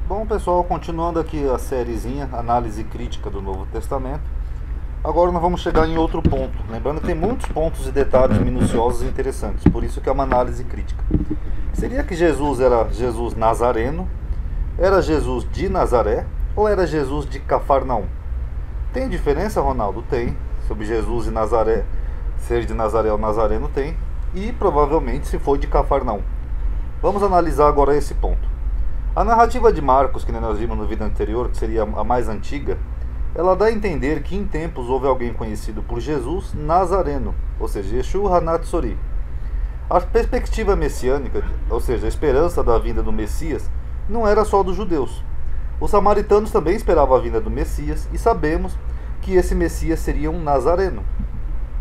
Bom, pessoal, continuando aqui a sériezinha, análise crítica do Novo Testamento. Agora nós vamos chegar em outro ponto. Lembrando que tem muitos pontos e detalhes minuciosos e interessantes, por isso que é uma análise crítica. Seria que Jesus era Jesus Nazareno? Era Jesus de Nazaré? Ou era Jesus de Cafarnaum? Tem diferença, Ronaldo? Tem. Sobre Jesus e Nazaré, ser de Nazaré ou Nazareno, tem. E provavelmente se foi de Cafarnaum. Vamos analisar agora esse ponto. A narrativa de Marcos, que nós vimos no vídeo anterior, que seria a mais antiga, ela dá a entender que em tempos houve alguém conhecido por Jesus Nazareno, ou seja, Yeshua HaNatsori. A perspectiva messiânica, ou seja, a esperança da vinda do Messias, não era só dos judeus. Os samaritanos também esperavam a vinda do Messias e sabemos que esse Messias seria um Nazareno,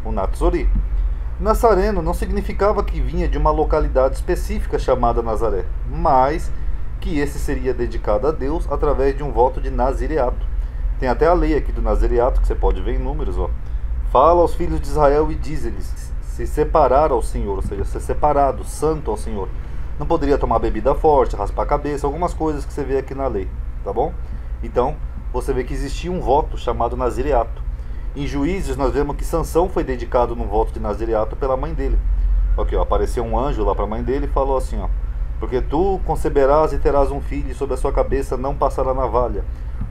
um Natsori. Nazareno não significava que vinha de uma localidade específica chamada Nazaré, mas que esse seria dedicado a Deus através de um voto de nazireato. Tem até a lei aqui do nazireato, que você pode ver em números. Fala aos filhos de Israel e diz-lhes, se separar ao Senhor, ou seja, ser separado, santo ao Senhor. Não poderia tomar bebida forte, raspar a cabeça, algumas coisas que você vê aqui na lei, tá bom? Então, você vê que existia um voto chamado nazireato. Em Juízes, nós vemos que Sansão foi dedicado num voto de nazireato pela mãe dele. Aqui, apareceu um anjo lá para a mãe dele e falou assim, porque tu conceberás e terás um filho, e sobre a sua cabeça não passará navalha,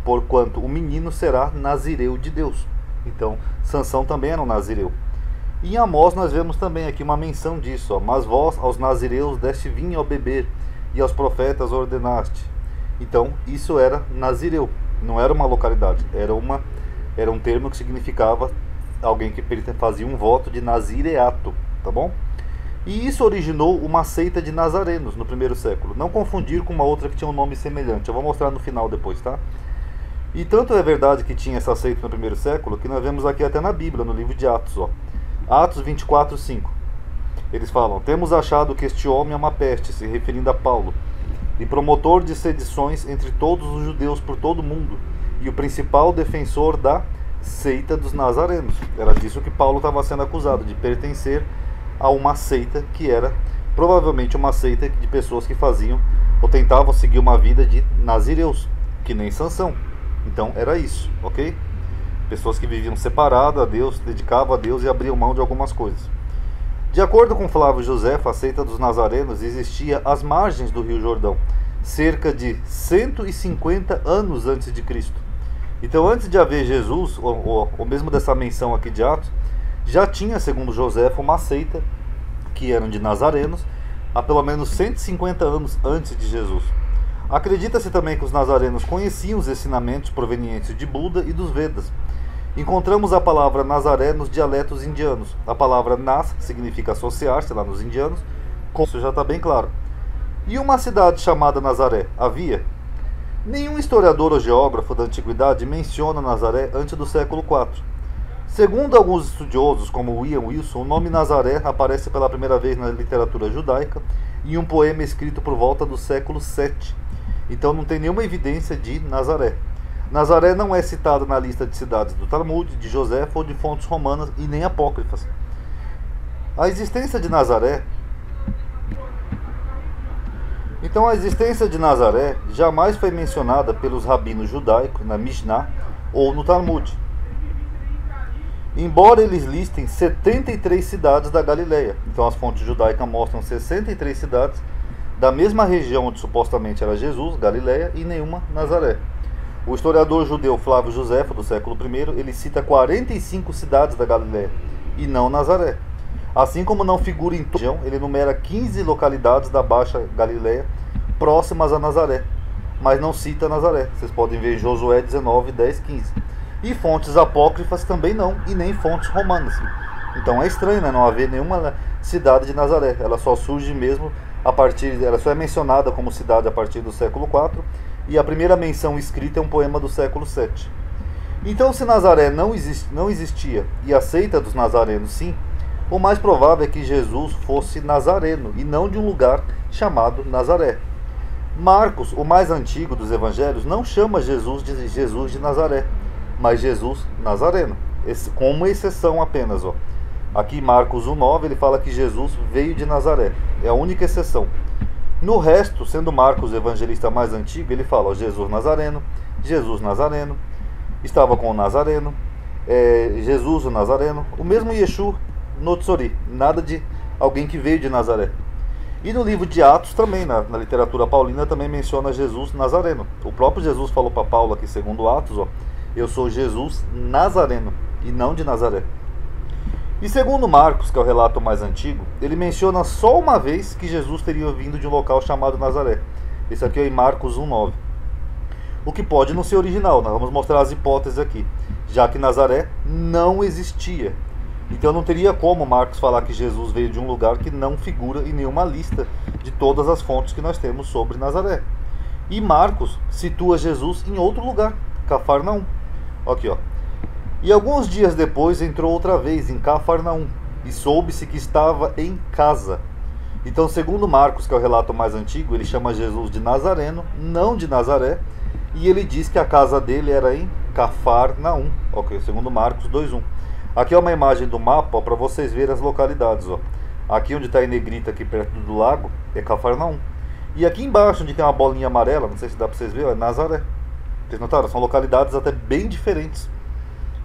porquanto o menino será nazireu de Deus. Então, Sansão também era um nazireu. E em Amós nós vemos também aqui uma menção disso, mas vós aos nazireus deste vinho ao beber, e aos profetas ordenaste. Então, isso era nazireu, não era uma localidade, era um termo que significava alguém que fazia um voto de nazireato, tá bom? E isso originou uma seita de nazarenos no primeiro século. Não confundir com uma outra que tinha um nome semelhante. Eu vou mostrar no final depois, tá? E tanto é verdade que tinha essa seita no primeiro século, que nós vemos aqui até na Bíblia, no livro de Atos. Atos 24, 5. Eles falam, temos achado que este homem é uma peste, se referindo a Paulo, e promotor de sedições entre todos os judeus por todo o mundo, e o principal defensor da seita dos nazarenos. Era disso que Paulo estava sendo acusado, de pertencer a uma seita que era provavelmente uma seita de pessoas que faziam ou tentavam seguir uma vida de nazireus, que nem Sansão. Então era isso, ok? Pessoas que viviam separadas a Deus, dedicavam a Deus e abriam mão de algumas coisas. De acordo com Flávio Josefo, a seita dos nazarenos existia às margens do Rio Jordão, cerca de 150 anos antes de Cristo. Então, antes de haver Jesus, ou mesmo dessa menção aqui de Atos, já tinha, segundo Josefo, uma seita que eram de nazarenos há pelo menos 150 anos antes de Jesus. Acredita-se também que os nazarenos conheciam os ensinamentos provenientes de Buda e dos Vedas. Encontramos a palavra Nazaré nos dialetos indianos. A palavra Nas significa associar-se lá nos indianos, isso já está bem claro. E uma cidade chamada Nazaré havia? Nenhum historiador ou geógrafo da antiguidade menciona Nazaré antes do século IV. Segundo alguns estudiosos, como William Wilson, o nome Nazaré aparece pela primeira vez na literatura judaica em um poema escrito por volta do século VII. Então não tem nenhuma evidência de Nazaré. Nazaré não é citada na lista de cidades do Talmud, de Josefo ou de fontes romanas e nem apócrifas. A existência de Nazaré jamais foi mencionada pelos rabinos judaicos na Mishnah ou no Talmud. Embora eles listem 73 cidades da Galileia. Então as fontes judaicas mostram 63 cidades da mesma região onde supostamente era Jesus, Galileia, e nenhuma Nazaré. O historiador judeu Flávio Josefo, do século I, ele cita 45 cidades da Galileia, e não Nazaré. Assim como não figura em toda a região, ele enumera 15 localidades da Baixa Galileia próximas a Nazaré, mas não cita Nazaré. Vocês podem ver em Josué 19, 10, 15. E fontes apócrifas também não, e nem fontes romanas. Então é estranho, né, não haver nenhuma cidade de Nazaré. Ela só surge mesmo ela só é mencionada como cidade a partir do século IV, e a primeira menção escrita é um poema do século VII. Então, se Nazaré não existia, e a seita dos nazarenos sim, o mais provável é que Jesus fosse nazareno, e não de um lugar chamado Nazaré. Marcos, o mais antigo dos evangelhos, não chama Jesus de Nazaré, mas Jesus Nazareno, como exceção apenas. Aqui em Marcos 1,9 ele fala que Jesus veio de Nazaré, é a única exceção. No resto, sendo Marcos o evangelista mais antigo, ele fala: ó, Jesus Nazareno, estava com o Nazareno, Jesus o Nazareno, o mesmo Yeshua no Tzori, nada de alguém que veio de Nazaré. E no livro de Atos também, na literatura paulina, também menciona Jesus Nazareno. O próprio Jesus falou para Paulo aqui, segundo Atos, ó, eu sou Jesus Nazareno, e não de Nazaré. E segundo Marcos, que é o relato mais antigo, ele menciona só uma vez que Jesus teria vindo de um local chamado Nazaré. Esse aqui é em Marcos 1,9. O que pode não ser original, nós vamos mostrar as hipóteses aqui, já que Nazaré não existia. Então não teria como Marcos falar que Jesus veio de um lugar que não figura em nenhuma lista de todas as fontes que nós temos sobre Nazaré. E Marcos situa Jesus em outro lugar, Cafarnaum. Aqui, ó. E alguns dias depois entrou outra vez em Cafarnaum, e soube-se que estava em casa. Então, segundo Marcos, que é o relato mais antigo, ele chama Jesus de Nazareno, não de Nazaré, e ele diz que a casa dele era em Cafarnaum. Ok, segundo Marcos 2,1. Aqui é uma imagem do mapa para vocês verem as localidades. Ó. Aqui onde está em negrita, aqui perto do lago, é Cafarnaum. E aqui embaixo, onde tem uma bolinha amarela, não sei se dá para vocês verem, é Nazaré. Vocês notaram? São localidades até bem diferentes.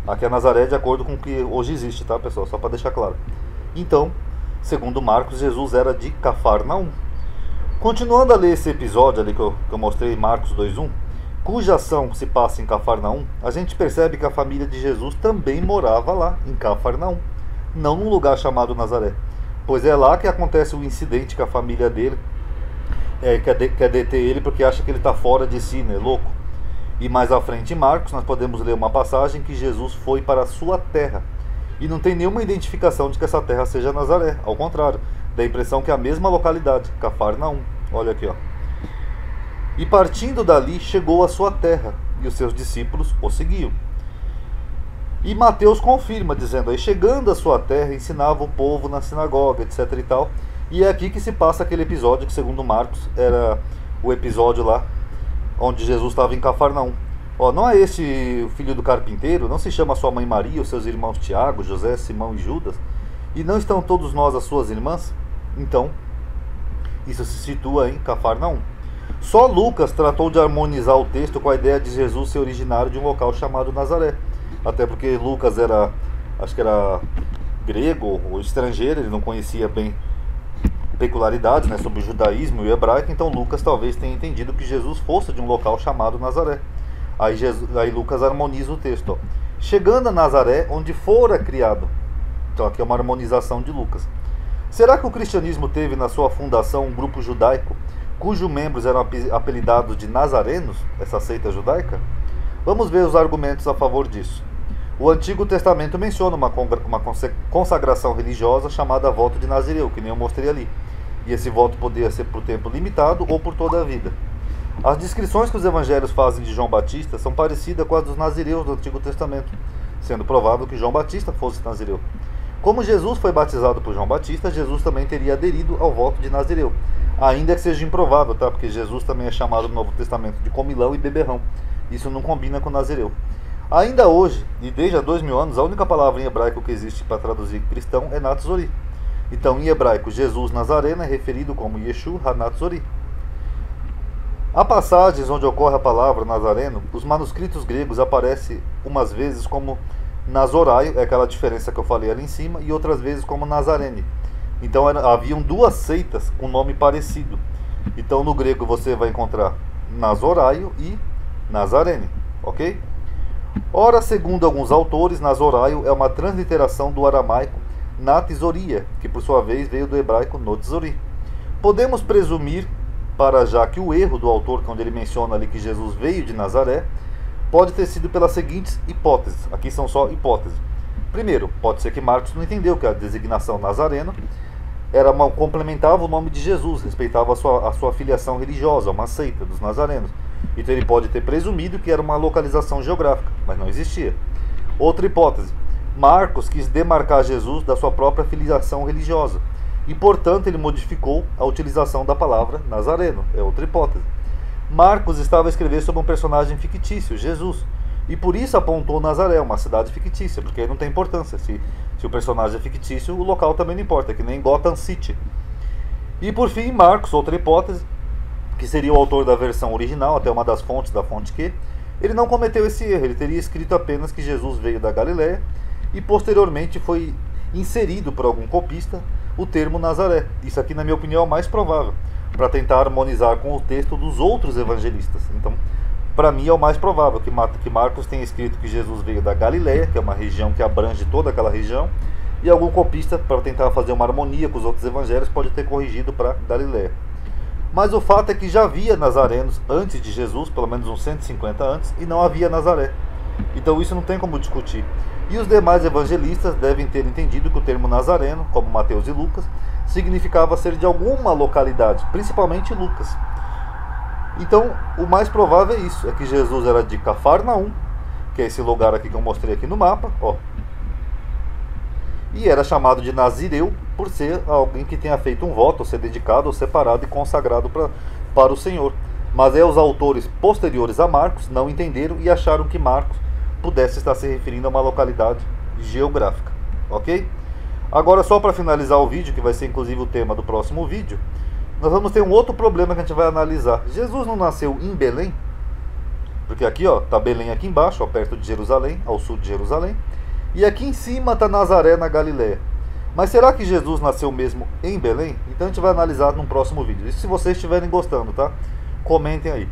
Aqui é Nazaré de acordo com o que hoje existe, tá, pessoal? Só para deixar claro. Então, segundo Marcos, Jesus era de Cafarnaum. Continuando a ler esse episódio ali que eu mostrei, Marcos 2,1, cuja ação se passa em Cafarnaum, a gente percebe que a família de Jesus também morava lá, em Cafarnaum, não num lugar chamado Nazaré, pois é lá que acontece o incidente que a família dele quer deter ele porque acha que ele está fora de si, né, louco. E mais à frente em Marcos nós podemos ler uma passagem que Jesus foi para a sua terra, e não tem nenhuma identificação de que essa terra seja Nazaré, ao contrário, dá a impressão que é a mesma localidade, Cafarnaum. Olha aqui, ó. E partindo dali, chegou à sua terra, e os seus discípulos o seguiam. E Mateus confirma, dizendo, aí chegando à sua terra, ensinava o povo na sinagoga, etc e tal. E é aqui que se passa aquele episódio que, segundo Marcos, era o episódio lá, onde Jesus estava em Cafarnaum. Ó, não é esse o filho do carpinteiro? Não se chama sua mãe Maria, os seus irmãos Tiago, José, Simão e Judas? E não estão todos nós as suas irmãs? Então, isso se situa em Cafarnaum. Só Lucas tratou de harmonizar o texto com a ideia de Jesus ser originário de um local chamado Nazaré. Até porque Lucas era, acho que era grego ou estrangeiro, ele não conhecia bem peculiaridades, né, sobre o judaísmo e o hebraico, então Lucas talvez tenha entendido que Jesus fosse de um local chamado Nazaré. Aí Lucas harmoniza o texto. Ó. Chegando a Nazaré, onde fora criado. Então aqui é uma harmonização de Lucas. Será que o cristianismo teve na sua fundação um grupo judaico cujos membros eram apelidados de nazarenos, essa seita judaica? Vamos ver os argumentos a favor disso. O Antigo Testamento menciona uma consagração religiosa chamada voto de Nazireu, que nem eu mostrei ali. E esse voto poderia ser por tempo limitado ou por toda a vida. As descrições que os evangelhos fazem de João Batista são parecidas com as dos nazireus do Antigo Testamento, sendo provável que João Batista fosse nazireu. Como Jesus foi batizado por João Batista, Jesus também teria aderido ao voto de Nazireu. Ainda que seja improvável, tá? Porque Jesus também é chamado no Novo Testamento de comilão e beberrão. Isso não combina com Nazireu. Ainda hoje, e desde há 2000 anos, a única palavra em hebraico que existe para traduzir cristão é Natzori. Então, em hebraico, Jesus Nazareno é referido como Yeshua HaNatzori. Há passagens onde ocorre a palavra Nazareno, os manuscritos gregos aparecem umas vezes como Nazoraio, é aquela diferença que eu falei ali em cima, e outras vezes como Nazarene. Então haviam duas seitas com nome parecido. Então no grego você vai encontrar Nazoraio e Nazarene, ok? Ora, segundo alguns autores, Nazoraio é uma transliteração do aramaico Natzoria, que por sua vez veio do hebraico Notzori. Podemos presumir, para já que o erro do autor, quando ele menciona ali que Jesus veio de Nazaré, pode ter sido pelas seguintes hipóteses. Aqui são só hipóteses. Primeiro, pode ser que Marcos não entendeu que a designação Nazareno complementava o nome de Jesus, respeitava a sua filiação religiosa, uma seita dos nazarenos. Então ele pode ter presumido que era uma localização geográfica, mas não existia. Outra hipótese, Marcos quis demarcar Jesus da sua própria filiação religiosa, e portanto ele modificou a utilização da palavra Nazareno, é outra hipótese. Marcos estava a escrever sobre um personagem fictício, Jesus, e por isso apontou Nazaré, uma cidade fictícia, porque aí não tem importância. Se o personagem é fictício, o local também não importa, é que nem Gotham City. E por fim, Marcos, outra hipótese, que seria o autor da versão original, até uma das fontes da fonte Q, ele não cometeu esse erro, ele teria escrito apenas que Jesus veio da Galiléia e posteriormente foi inserido por algum copista o termo Nazaré. Isso aqui, na minha opinião, é o mais provável, para tentar harmonizar com o texto dos outros evangelistas. Então, para mim, é o mais provável que Marcos tenha escrito que Jesus veio da Galiléia, que é uma região que abrange toda aquela região, e algum copista, para tentar fazer uma harmonia com os outros evangelhos, pode ter corrigido para Galiléia. Mas o fato é que já havia nazarenos antes de Jesus, pelo menos uns 150 antes, e não havia Nazaré. Então isso não tem como discutir. E os demais evangelistas devem ter entendido que o termo nazareno, como Mateus e Lucas, significava ser de alguma localidade, principalmente Lucas. Então, o mais provável é isso, é que Jesus era de Cafarnaum, que é esse lugar aqui que eu mostrei aqui no mapa, ó. E era chamado de Nazireu por ser alguém que tenha feito um voto, ou ser dedicado, ou separado e consagrado para o Senhor. Mas os autores posteriores a Marcos não entenderam e acharam que Marcos pudesse estar se referindo a uma localidade geográfica, ok? Agora, só para finalizar o vídeo, que vai ser inclusive o tema do próximo vídeo, nós vamos ter um outro problema que a gente vai analisar. Jesus não nasceu em Belém? Porque aqui, ó, tá Belém aqui embaixo, ó, perto de Jerusalém, ao sul de Jerusalém. E aqui em cima está Nazaré, na Galiléia. Mas será que Jesus nasceu mesmo em Belém? Então a gente vai analisar num próximo vídeo. E se vocês estiverem gostando, tá? Comentem aí.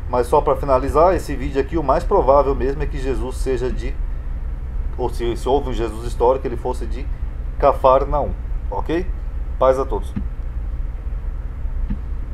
Mas só para finalizar, esse vídeo aqui, o mais provável mesmo é que Jesus seja de... Ou se houve um Jesus histórico, ele fosse de Cafarnaum. Ok? Paz a todos.